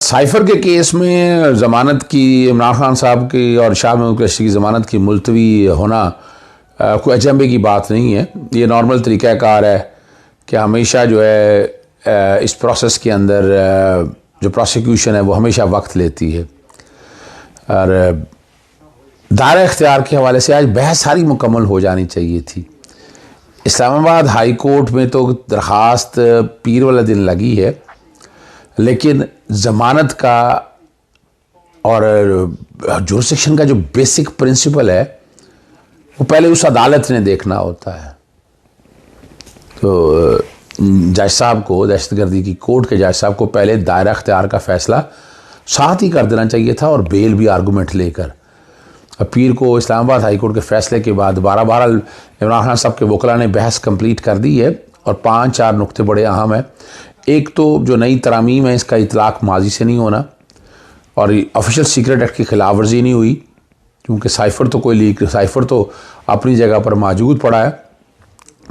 Cipher के case में ज़मानत की इमरान खान साहब की और शाह महमूद कुरैशी की ज़मानत की मुलतवी होना कोई अचंभे की बात नहीं है। ये नॉर्मल तरीक़ाकार है कि हमेशा जो है इस प्रोसेस के अंदर जो प्रोसिक्यूशन है वो हमेशा वक्त लेती है। और दायरा इख्तियार के हवाले से आज बहस सारी मुकम्मल हो जानी चाहिए थी। इस्लामाबाद हाई कोर्ट में तो दरख्वास्त पीर वाला दिन लगी है, लेकिन ज़मानत का और जुरिस्डिक्शन का जो बेसिक प्रिंसिपल है वो पहले उस अदालत ने देखना होता है। तो जज साहब को, दहशतगर्दी की कोर्ट के जज साहब को पहले दायरा इख्तियार का फ़ैसला साथ ही कर देना चाहिए था और बेल भी आर्गूमेंट लेकर। पीर को इस्लामाबाद हाई कोर्ट के फ़ैसले के बाद बहरहाल इमरान खान साहब के वकला ने बहस कंप्लीट कर दी है और 5-4 नुक्ते बड़े अहम हैं। एक तो जो नई तरामीम है इसका इतलाक़ माजी से नहीं होना और ऑफिशियल सीक्रेट एक्ट की खिलाफ वर्जी नहीं हुई, क्योंकि साइफर तो कोई लीक, साइफर तो अपनी जगह पर मौजूद पड़ा है।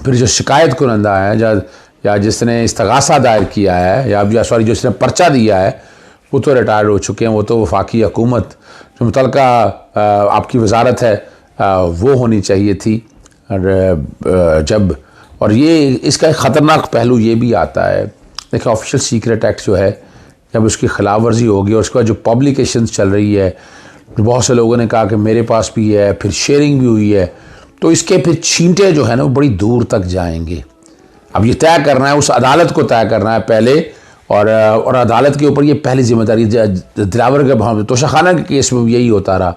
फिर जो शिकायत कुनंदा है या जिसने इस्तगासा दायर किया है या जिसने पर्चा दिया है वो तो रिटायर्ड हो चुके हैं। वो तो वफाकी हुकूमत जो मुतलका आपकी वजारत है वो होनी चाहिए थी। और ये इसका एक ख़तरनाक पहलू ये भी आता है, देखिए ऑफिशियल सीक्रेट एक्ट जो है जब उसकी खिलाफ वर्जी होगी और उसके बाद जो पब्लिकेशंस चल रही है, बहुत से लोगों ने कहा कि मेरे पास भी है, फिर शेयरिंग भी हुई है, तो इसके फिर छींटे जो है ना वो बड़ी दूर तक जाएंगे। अब ये तय करना है, उस अदालत को तय करना है पहले और अदालत के ऊपर ये पहली जिम्मेदारी। दिलावर के तोशाखाना के केस में यही होता रहा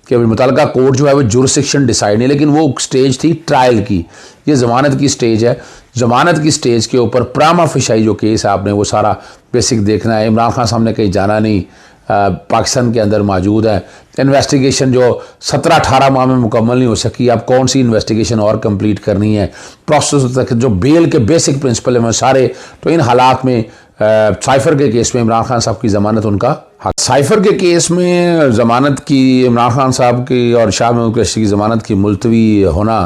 कि मुतलका कोर्ट जो है वो जुरिस्डिक्शन डिसाइड नहीं, लेकिन वो स्टेज थी ट्रायल की, ये ज़मानत की स्टेज है। ज़मानत की स्टेज के ऊपर प्रामा फिशाई जो केस है आपने वो सारा बेसिक देखना है। इमरान खान साहब ने कहीं जाना नहीं, पाकिस्तान के अंदर मौजूद है। इन्वेस्टिगेशन जो 17-18 माह में मुकम्मल नहीं हो सकी, अब कौन सी इन्वेस्टिगेशन और कंप्लीट करनी है। प्रोसेस तक जो बेल के बेसिक प्रिंसिपल है सारे, तो इन हालात में साइफर के केस में इमरान खान साहब की ज़मानत उनका हक। साइफर के केस में ज़मानत की इमरान खान साहब की और शाह महमूद कुरैशी की ज़मानत की मुलतवी होना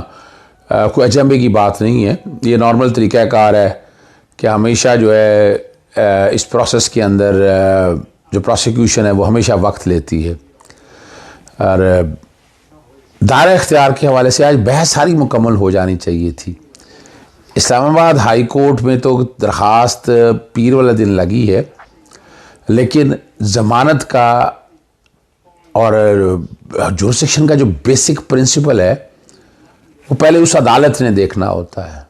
कोई अचंभे की बात नहीं है। ये नॉर्मल तरीक़ाकार है कि हमेशा जो है इस प्रोसेस के अंदर जो प्रोसिक्यूशन है वो हमेशा वक्त लेती है। और दायरा इख्तियार के हवाले से आज बहस सारी मुकम्मल हो जानी चाहिए थी। इस्लामाबाद हाई कोर्ट में तो दरख्वास्त पीर वाला दिन लगी है, लेकिन ज़मानत का और जुरिस्डिक्शन का जो बेसिक प्रिंसिपल है वो पहले उस अदालत ने देखना होता है।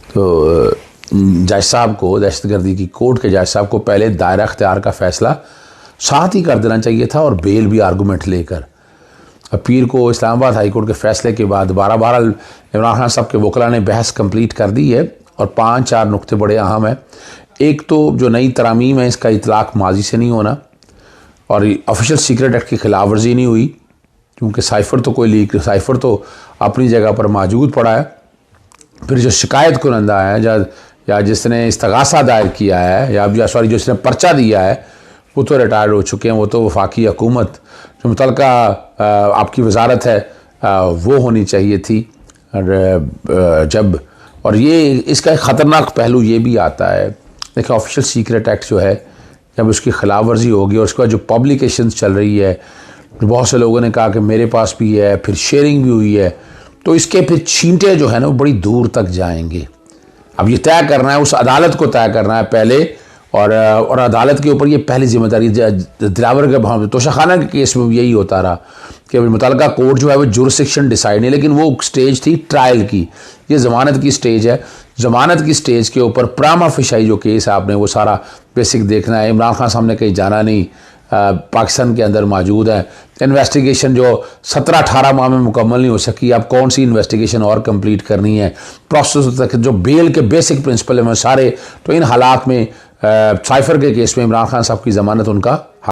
तो जज साहब को, दहशतगर्दी की कोर्ट के जज साहब को पहले दायरा इख्तियार का फ़ैसला साथ ही कर देना चाहिए था और बेल भी आर्गूमेंट लेकर। पीर को इस्लामाबाद हाई कोर्ट के फ़ैसले के बाद बहरहाल इमरान खान साहब के वकला ने बहस कंप्लीट कर दी है और 5-4 नुक्ते बड़े अहम हैं। एक तो जो नई तरामीम है इसका इतलाक़ माजी से नहीं होना और ऑफिशियल सीक्रेट एक्ट की खिलाफ वर्जी नहीं हुई, क्योंकि साइफर तो कोई लीक, साइफर तो अपनी जगह पर मौजूद पड़ा है। फिर जो शिकायत कुनंदा है या जिसने इस्तगासा दायर किया है या जिसने पर्चा दिया है वो तो रिटायर्ड हो चुके हैं। वो तो वफाकी हुकूमत जो मुतलका आपकी वजारत है वो होनी चाहिए थी। और ये इसका एक ख़तरनाक पहलू ये भी आता है, देखिए ऑफिशियल सीक्रेट एक्ट जो है जब उसकी खिलाफ वर्जी होगी और उसके बाद जो पब्लिकेशंस चल रही है, बहुत से लोगों ने कहा कि मेरे पास भी है, फिर शेयरिंग भी हुई है, तो इसके फिर छींटे जो है ना वो बड़ी दूर तक जाएंगे। अब ये तय करना है, उस अदालत को तय करना है पहले और अदालत के ऊपर ये पहली जिम्मेदारी। दिलावर के तोशाखाना के केस में यही होता रहा कि मुतलका कोर्ट जो है वो जुरिस्डिक्शन डिसाइड नहीं, लेकिन वो स्टेज थी ट्रायल की, ये ज़मानत की स्टेज है। ज़मानत की स्टेज के ऊपर प्रामा फिशाई जो केस है आपने वो सारा बेसिक देखना है। इमरान खान साहब ने कहीं जाना नहीं, पाकिस्तान के अंदर मौजूद है। इन्वेस्टिगेशन जो 17-18 माह में मुकम्मल नहीं हो सकी, अब कौन सी इन्वेस्टिगेशन और कंप्लीट करनी है। प्रोसेस तक जो बेल के बेसिक प्रिंसिपल है सारे, तो इन हालात में साइफर के केस में इमरान खान साहब की ज़मानत उनका